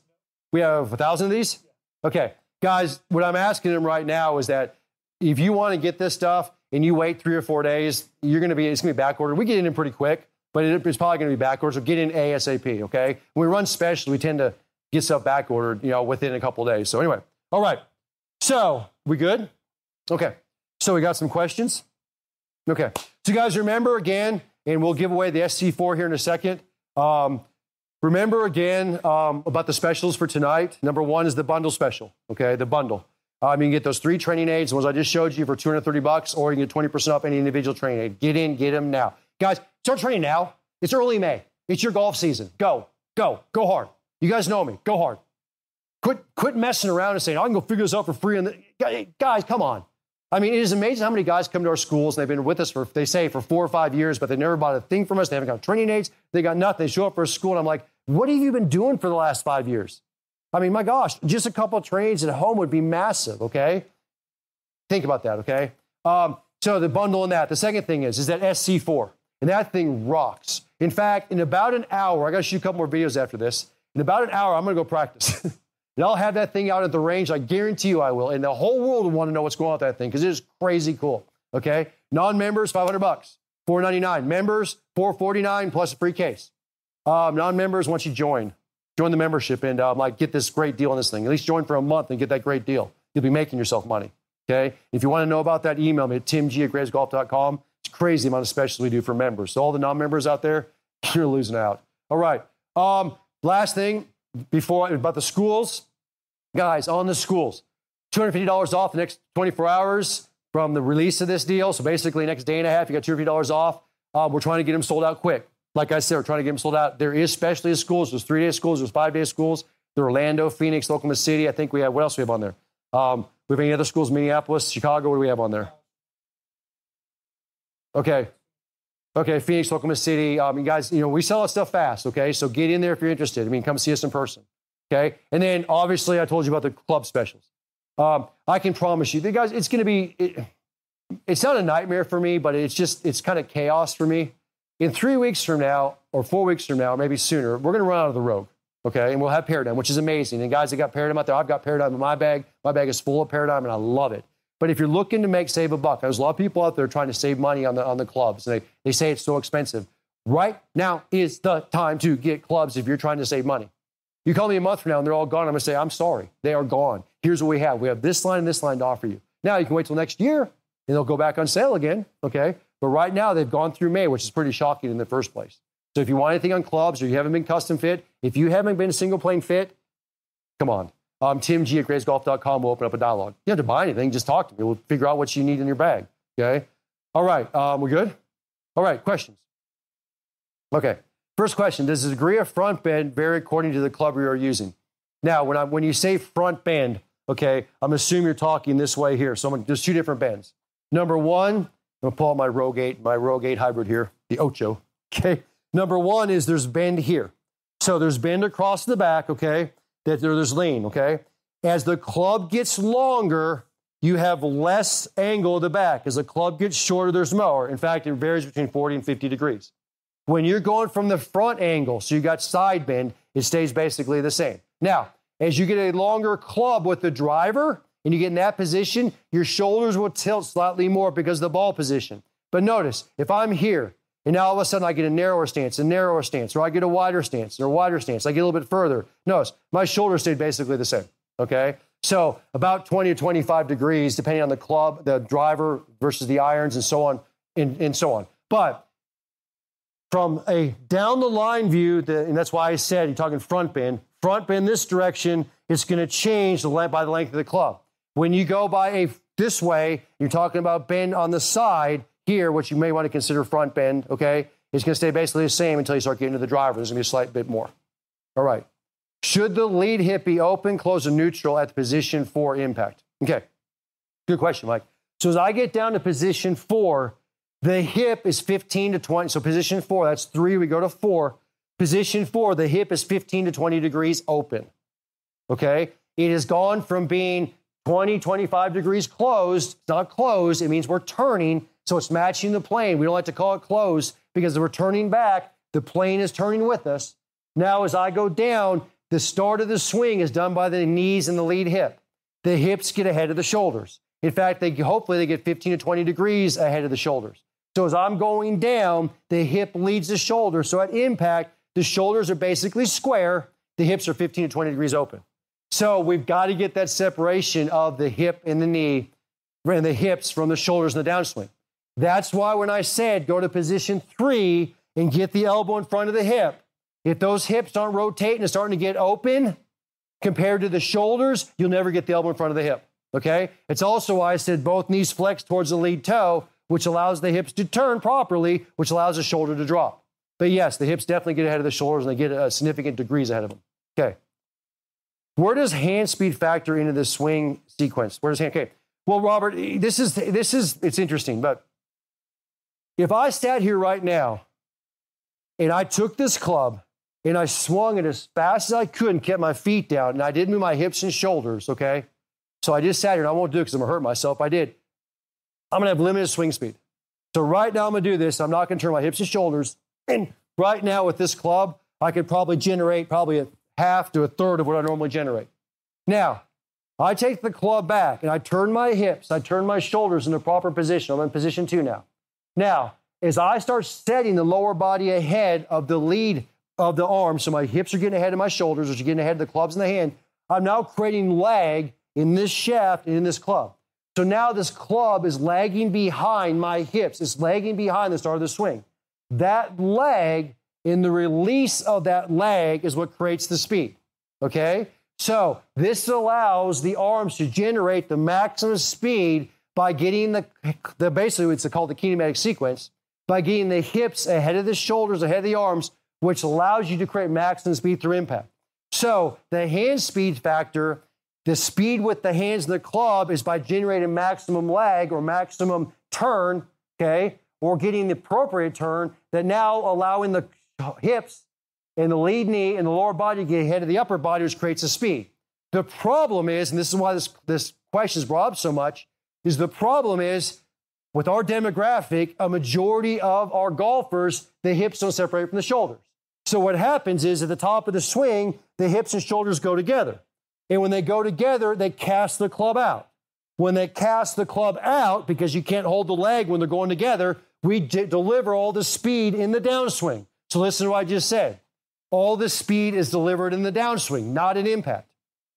We have 1,000 of these? Okay. Guys, what I'm asking them right now is that if you want to get this stuff and you wait 3 or 4 days, it's going to be back ordered. We get it in pretty quick, but it's probably going to be back ordered. So get in ASAP, okay? When we run specials, we tend to get stuff back ordered, within a couple of days. So anyway, all right. So we good? Okay, so we got some questions. Okay, so you guys remember again, and we'll give away the SC4 here in a second. Remember again about the specials for tonight. Number one is the bundle special, okay, the bundle. You can get those 3 training aids, the ones I just showed you for $230, or you can get 20% off any individual training aid. Get in, get them now. Guys, start training now. It's early May. It's your golf season. Go hard. You guys know me. Go hard. Quit messing around and saying, I can go figure this out for free. Guys, come on. I mean, it is amazing how many guys come to our schools and they've been with us for 4 or 5 years, but they never bought a thing from us. They haven't got training aids. They got nothing. They show up for a school and I'm like, what have you been doing for the last 5 years? I mean, my gosh, just a couple of trainings at home would be massive, okay? Think about that, okay? So the bundle and that. The second thing is that SC4, and that thing rocks. In fact, in about an hour, I got to shoot a couple more videos after this. In about an hour, I'm going to go practice. And I'll have that thing out at the range. I guarantee you I will. And the whole world will want to know what's going on with that thing because it is crazy cool, okay? Non-members, $500, $499. Members, $449 plus a free case. Non-members, once you join the membership and get this great deal on this thing. At least join for a month and get that great deal. You'll be making yourself money, okay? If you want to know about that, email me at timg@gravesgolf.com. It's crazy the amount of specials we do for members. So all the non-members out there, you're losing out. All right. Last thing about the schools. Guys, on the schools, $250 off the next 24 hours from the release of this deal. So basically, next day and a half, you got $250 off. We're trying to get them sold out quick. Like I said, we're trying to get them sold out. There is specialty schools. There's 3-day schools. There's 5-day schools. There's Orlando, Phoenix, Oklahoma City. I think we have, what else do we have on there? We have any other schools? Minneapolis, Chicago. What do we have on there? Okay, Phoenix, Oklahoma City. You guys, we sell that stuff fast, okay? So get in there if you're interested. Come see us in person, okay? And then, obviously, I told you about the club specials. I can promise you, guys, it's going to be, it's not a nightmare for me, but it's kind of chaos for me. In 3 weeks from now, or 4 weeks from now, or maybe sooner, we're going to run out of the Rogue, okay? And we'll have Paradigm, which is amazing. And guys that got Paradigm out there, I've got Paradigm in my bag. My bag is full of Paradigm, and I love it. But if you're looking to save a buck, there's a lot of people out there trying to save money on the clubs. And they say it's so expensive. Right now is the time to get clubs if you're trying to save money. You call me a month from now and they're all gone, I'm going to say, I'm sorry. They are gone. Here's what we have. We have this line and this line to offer you. Now you can wait till next year and they'll go back on sale again, okay? But right now they've gone through May, which is pretty shocking in the first place. So if you want anything on clubs or you haven't been custom fit, if you haven't been single plane fit, come on. TimG@gravesgolf.com will open up a dialogue. You don't have to buy anything. Just talk to me. We'll figure out what you need in your bag. Okay? All right. We're good? All right. Questions? Okay. First question. Does the degree of front bend vary according to the club you are using? Now, when you say front bend, okay, I'm assuming you're talking this way here. So there's 2 different bends. Number one, I'm going to pull out my Rogue 8 hybrid here, the Ocho. Okay. Number one is there's bend here. So there's bend across the back, okay? There's lean, okay? As the club gets longer, you have less angle at the back. As the club gets shorter, there's more. In fact, it varies between 40 and 50 degrees. When you're going from the front angle, so you got side bend, it stays basically the same. Now, as you get a longer club with the driver and you get in that position, your shoulders will tilt slightly more because of the ball position. But notice, if I'm here, and now all of a sudden I get a narrower stance, or I get a wider stance, or a wider stance. I get a little bit further. Notice, my shoulders stayed basically the same, okay? So about 20 to 25 degrees, depending on the club, the driver versus the irons, and so on, and so on. But from a down-the-line view, and that's why I said, you're talking front bend this direction, it's going to change by the length of the club. When you go by this way, you're talking about bend on the side, here, which you may want to consider front bend, okay, it's going to stay basically the same until you start getting to the driver. There's going to be a slight bit more. All right. Should the lead hip be open, close, or neutral at the position 4 impact? Okay. Good question, Mike. So as I get down to position 4, the hip is 15 to 20. So position 4, that's 3. We go to 4. Position 4, the hip is 15 to 20 degrees open. Okay. It has gone from being 20, 25 degrees closed. It's not closed. It means we're turning. So it's matching the plane. We don't like to call it closed because we're turning back. The plane is turning with us. Now, as I go down, the start of the swing is done by the knees and the lead hip. The hips get ahead of the shoulders. In fact, hopefully they get 15 to 20 degrees ahead of the shoulders. So as I'm going down, the hip leads the shoulder. So at impact, the shoulders are basically square. The hips are 15 to 20 degrees open. So we've got to get that separation of the hip and the knee and the hips from the shoulders in the downswing. That's why when I said go to position 3 and get the elbow in front of the hip, if those hips aren't rotating and starting to get open compared to the shoulders, you'll never get the elbow in front of the hip, okay? It's also why I said both knees flex towards the lead toe, which allows the hips to turn properly, which allows the shoulder to drop. But yes, the hips definitely get ahead of the shoulders and they get significant degrees ahead of them. Okay. Where does hand speed factor into the swing sequence? Where does hand, okay. Well, Robert, it's interesting, but if I sat here right now and I took this club and I swung it as fast as I could and kept my feet down and I didn't move my hips and shoulders, okay? So I just sat here and I won't do it because I'm gonna hurt myself. I did. I'm gonna have limited swing speed. So right now I'm gonna do this. I'm not gonna turn my hips and shoulders. And right now with this club, I could probably generate probably a half to a third of what I normally generate. Now, I take the club back and I turn my hips, I turn my shoulders in the proper position. I'm in position 2 now. Now, as I start setting the lower body ahead of the lead of the arm, so my hips are getting ahead of my shoulders, which are getting ahead of the clubs in the hand, I'm now creating lag in this shaft and in this club. So now this club is lagging behind my hips. It's lagging behind the start of the swing. That lag and the release of that lag is what creates the speed, okay? So this allows the arms to generate the maximum speed by getting the basically it's called the kinematic sequence, by getting the hips ahead of the shoulders, ahead of the arms, which allows you to create maximum speed through impact. So the hand speed factor, the speed with the hands and the club is by generating maximum lag or maximum turn, okay, or getting the appropriate turn that now allowing the hips and the lead knee and the lower body to get ahead of the upper body, which creates a speed. The problem is, and this is why this question is brought up so much, is the problem is with our demographic, a majority of our golfers, the hips don't separate from the shoulders. So what happens is at the top of the swing, the hips and shoulders go together. And when they go together, they cast the club out. When they cast the club out, because you can't hold the leg when they're going together, we deliver all the speed in the downswing. So listen to what I just said. All the speed is delivered in the downswing, not in impact.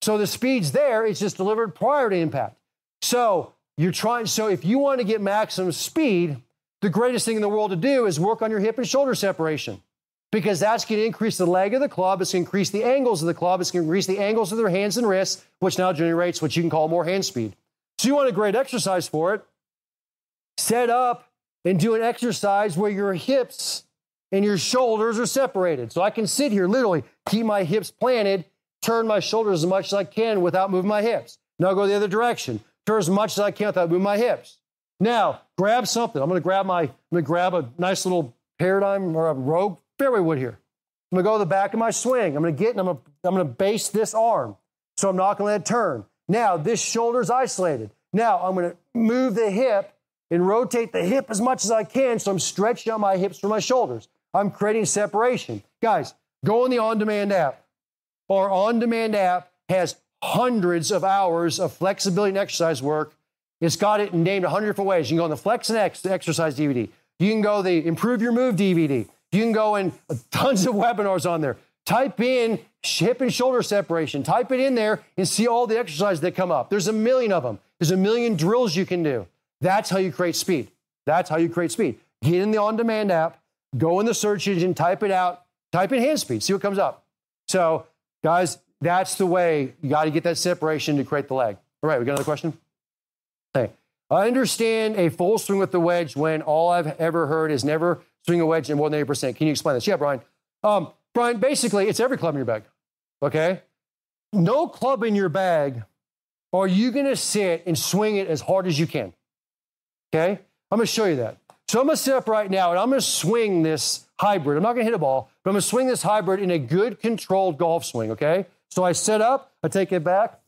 So the speed's there, it's just delivered prior to impact. So if you want to get maximum speed, the greatest thing in the world to do is work on your hip and shoulder separation, because that's going to increase the leg of the club, it's going to increase the angles of the club, it's going to increase the angles of their hands and wrists, which now generates what you can call more hand speed. So you want a great exercise for it, set up and do an exercise where your hips and your shoulders are separated. So I can sit here, literally keep my hips planted, turn my shoulders as much as I can without moving my hips. Now go the other direction. Turn as much as I can without moving my hips. Now, grab something. I'm going to grab a nice little Paradigm or a Rogue fairway wood here. I'm going to go to the back of my swing. I'm going to get, and I'm going to base this arm. So I'm not going to let it turn. Now, this shoulder's isolated. Now, I'm going to move the hip and rotate the hip as much as I can, so I'm stretching out my hips from my shoulders. I'm creating separation. Guys, go on the On-Demand app. Our On-Demand app has hundreds of hours of flexibility and exercise work. It's got it named 100 different ways. You can go on the Flex and X, the exercise DVD. You can go the Improve Your Move DVD. You can go in tons of webinars on there. Type in hip and shoulder separation. Type it in there and see all the exercises that come up. There's a million of them. There's a million drills you can do. That's how you create speed. That's how you create speed. Get in the On-Demand app, go in the search engine, type it out, type in hand speed, see what comes up. So, guys, that's the way you got to get that separation to create the lag. All right, we got another question? Okay. I understand a full swing with the wedge when all I've ever heard is never swing a wedge in more than 80%. Can you explain this? Yeah, Brian. Brian, basically, it's every club in your bag, okay? No club in your bag are you going to sit and swing it as hard as you can, okay? I'm going to show you that. So I'm going to sit up right now, and I'm going to swing this hybrid. I'm not going to hit a ball, but I'm going to swing this hybrid in a good controlled golf swing, okay? So I set up, I take it back,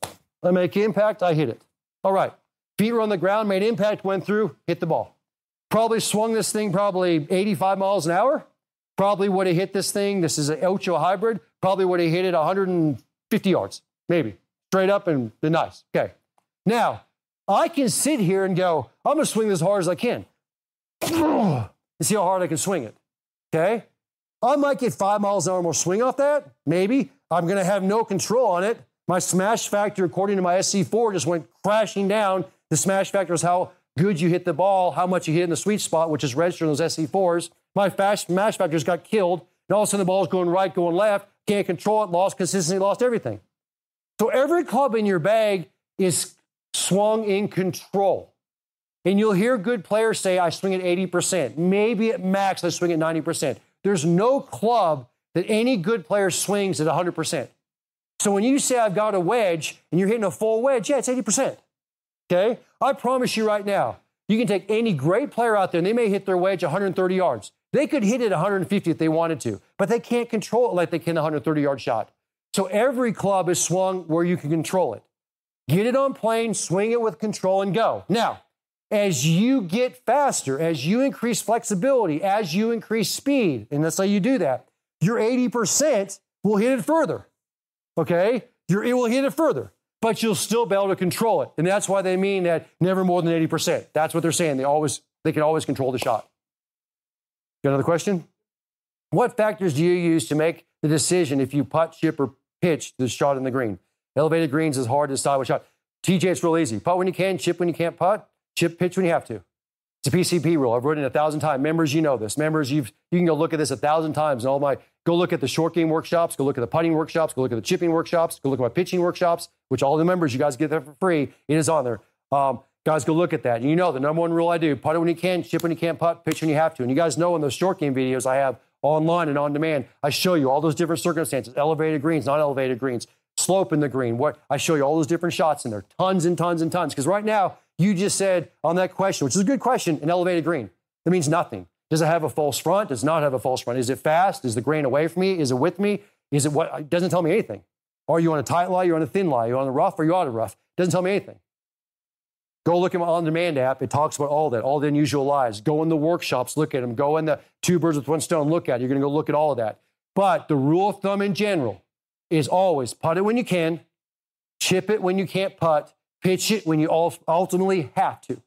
I make impact, I hit it. All right, feet were on the ground, made impact, went through, hit the ball. Probably swung this thing probably 85 miles an hour. Probably would have hit this thing, this is an Ocho hybrid, probably would have hit it 150 yards, maybe. Straight up and been nice, okay. Now, I can sit here and go, I'm going to swing this as hard as I can. And see how hard I can swing it, okay? I might get 5 miles an hour more swing off that, maybe. I'm going to have no control on it. My smash factor, according to my SC4, just went crashing down. The smash factor is how good you hit the ball, how much you hit in the sweet spot, which is registered in those SC4s. My smash factors got killed, and all of a sudden the ball's going right, going left, can't control it, lost consistency, lost everything. So every club in your bag is swung in control. And you'll hear good players say, I swing at 80%. Maybe at max, I swing at 90%. There's no club that any good player swings at 100%. So when you say I've got a wedge and you're hitting a full wedge, yeah, it's 80%. Okay? I promise you right now, you can take any great player out there and they may hit their wedge 130 yards. They could hit it 150 if they wanted to, but they can't control it like they can a 130-yard shot. So every club is swung where you can control it. Get it on plane, swing it with control, and go. Now, as you get faster, as you increase flexibility, as you increase speed, and that's how you do that, your 80% will hit it further. Okay? It will hit it further, but you'll still be able to control it. And that's why they mean that never more than 80%. That's what they're saying. They can always control the shot. Got another question? What factors do you use to make the decision if you putt, chip, or pitch the shot in the green? Elevated greens is hard to decide what shot. TJ, it's real easy. Putt when you can, chip when you can't putt, chip, pitch when you have to. It's a PCP rule. I've written it 1,000 times. Members, you know this. Members, you can go look at this 1,000 times. And go look at the short game workshops, go look at the putting workshops, go look at the chipping workshops, go look at my pitching workshops, which all the members, you guys get that for free. It is on there. Guys, go look at that. And you know the number one rule I do, putt it when you can, chip when you can't putt, pitch when you have to. And you guys know in those short game videos I have online and on demand, I show you all those different circumstances, elevated greens, not elevated greens, slope in the green. I show you all those different shots in there, tons and tons and tons. Because right now, you just said on that question, which is a good question, an elevated green. That means nothing. Does it have a false front? Does it not have a false front? Is it fast? Is the grain away from me? Is it with me? Is it what? It doesn't tell me anything. Are you on a tight lie? You're on a thin lie. You're on the rough or you're out of rough. It doesn't tell me anything. Go look at my on-demand app. It talks about all that, all the unusual lies. Go in the workshops, look at them. Go in the two birds with one stone, look at it. You're going to go look at all of that. But the rule of thumb in general is always putt it when you can, chip it when you can't putt, pitch it when you ultimately have to.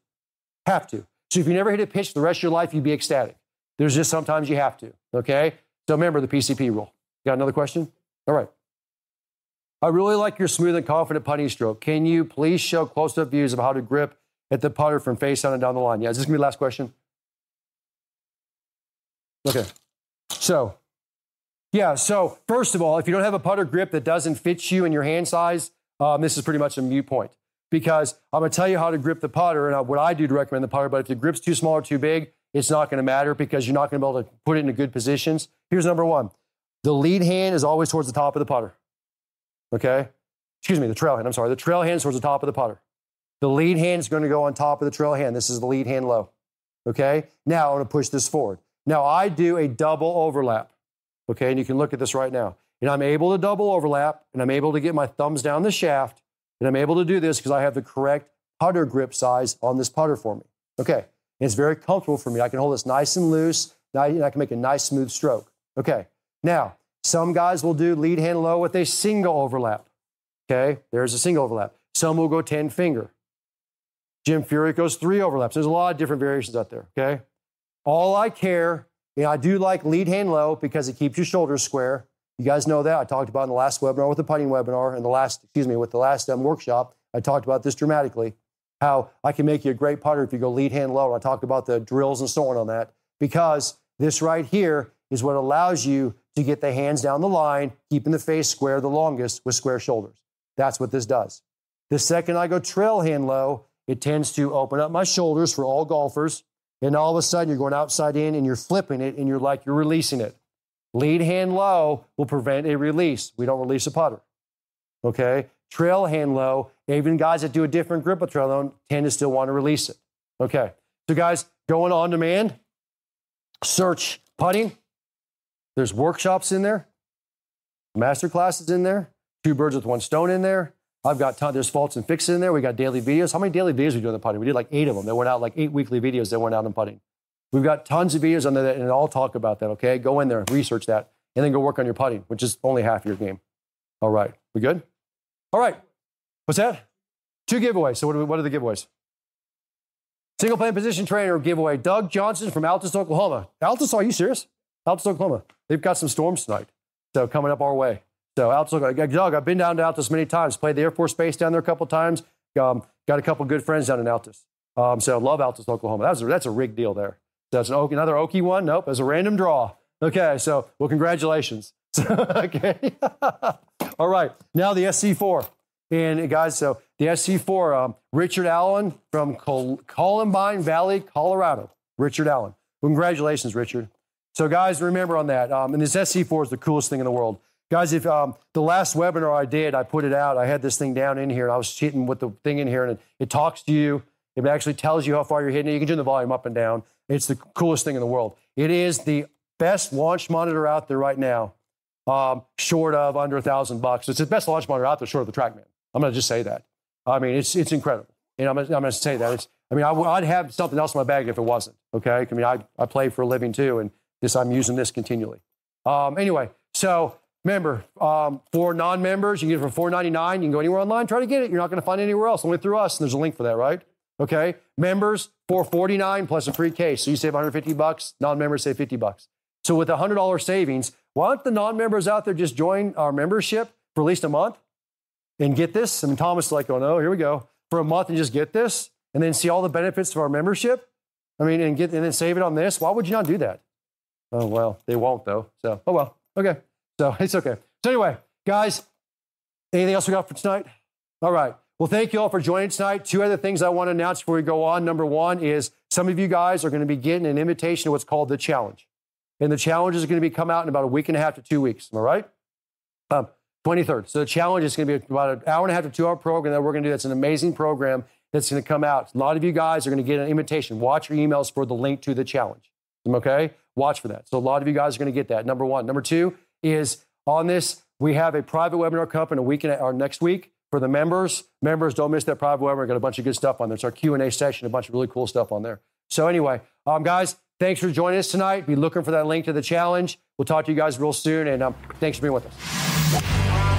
Have to. So if you never hit a pitch the rest of your life, you'd be ecstatic. There's just sometimes you have to, okay? So remember the PCP rule. Got another question? All right. I really like your smooth and confident putting stroke. Can you please show close-up views of how to grip at the putter from face on and down the line? Yeah, is this going to be the last question? Okay. So first of all, if you don't have a putter grip that doesn't fit you in your hand size, this is pretty much a moot point. Because I'm going to tell you how to grip the putter and what I do to recommend the putter, but if the grip's too small or too big, it's not going to matter because you're not going to be able to put it into good positions. Here's number one. The lead hand is always towards the top of the putter. Okay? Excuse me, the trail hand. I'm sorry. The trail hand is towards the top of the putter. The lead hand is going to go on top of the trail hand. This is the lead hand low. Okay? Now I'm going to push this forward. Now I do a double overlap. Okay? And you can look at this right now. And I'm able to double overlap, and I'm able to get my thumbs down the shaft, and I'm able to do this because I have the correct putter grip size on this putter for me. Okay? And it's very comfortable for me. I can hold this nice and loose, and I can make a nice smooth stroke. Okay? Now, some guys will do lead hand low with a single overlap. Okay? There's a single overlap. Some will go 10 finger. Jim Furyk goes 3 overlaps. There's a lot of different variations out there. Okay? All I care, and I do like lead hand low because it keeps your shoulders square. You guys know that. I talked about in the last webinar with the putting webinar and with the last workshop. I talked about this dramatically, how I can make you a great putter if you go lead hand low. And I talked about the drills and so on that because this right here is what allows you to get the hands down the line, keeping the face square the longest with square shoulders. That's what this does. The second I go trail hand low, it tends to open up my shoulders for all golfers. And all of a sudden you're going outside in and you're flipping it and you're releasing it. Lead hand low will prevent a release. We don't release a putter. Okay? Trail hand low, even guys that do a different grip with trail low tend to still want to release it. Okay. So guys, going on demand, search putting. There's workshops in there, master classes in there, 2 birds with 1 stone in there. I've got there's faults and fixes in there. We got daily videos. How many daily videos we do on the putting? We did like 8 of them. They went out like 8 weekly videos that went out on putting. We've got tons of videos on that, and I'll talk about that, okay? Go in there, research that, and then go work on your putting, which is only half your game. All right. We good? All right. What's that? 2 giveaways. So what are the giveaways? Single plane position trainer giveaway. Doug Johnson from Altus, Oklahoma. Altus, are you serious? Altus, Oklahoma. They've got some storms tonight, so coming up our way. So Altus, Doug, I've been down to Altus many times. Played the Air Force Base down there a couple times. Got a couple good friends down in Altus. So I love Altus, Oklahoma. That's a rigged deal there. So that's another Okie one. Nope, it's a random draw. Okay, so, well, congratulations. Okay. All right, now the SC4. And guys, so the SC4, Richard Allen from Columbine Valley, Colorado. Richard Allen. Well, congratulations, Richard. So guys, remember on that. And this SC4 is the coolest thing in the world. Guys, if the last webinar I did, I put it out. I had this thing down in here, and I was hitting with the thing in here, and it talks to you. It actually tells you how far you're hitting it. You can turn the volume up and down. It's the coolest thing in the world. It is the best launch monitor out there right now, short of under $1,000. It's the best launch monitor out there, short of the TrackMan. I'm going to just say that. I mean, it's incredible. And I'm going to say that. I'd have something else in my bag if it wasn't, okay? I mean, I play for a living too, and I'm using this continually. Anyway, so remember, for non-members, you can get it for $4.99. You can go anywhere online, try to get it. You're not going to find it anywhere else, only through us, and there's a link for that, right? Okay, members, $449 plus a free case. So you save $150, non-members save $50. So with $100 savings, why don't the non-members out there just join our membership for at least a month and get this? And Thomas is like, oh no, here we go. For a month and just get this and then see all the benefits of our membership? I mean, and then save it on this? Why would you not do that? Oh, well, they won't though. So, oh well, okay. So it's okay. So anyway, guys, anything else we got for tonight? All right. Well, thank you all for joining tonight. Two other things I want to announce before we go on. Number one is some of you guys are going to be getting an invitation to what's called the challenge. And the challenge is going to come out in about a week and a half to 2 weeks. Am I right? 23rd. So the challenge is going to be about an hour and a half to 2 hour program that we're going to do. That's an amazing program that's going to come out. A lot of you guys are going to get an invitation. Watch your emails for the link to the challenge. Okay? Watch for that. So a lot of you guys are going to get that. Number one. Number two is on this, we have a private webinar coming next week. For the members, don't miss that private webinar. We've got a bunch of good stuff on there. It's our Q&A session, a bunch of really cool stuff on there. So anyway, guys, thanks for joining us tonight. Be looking for that link to the challenge. We'll talk to you guys real soon, and thanks for being with us.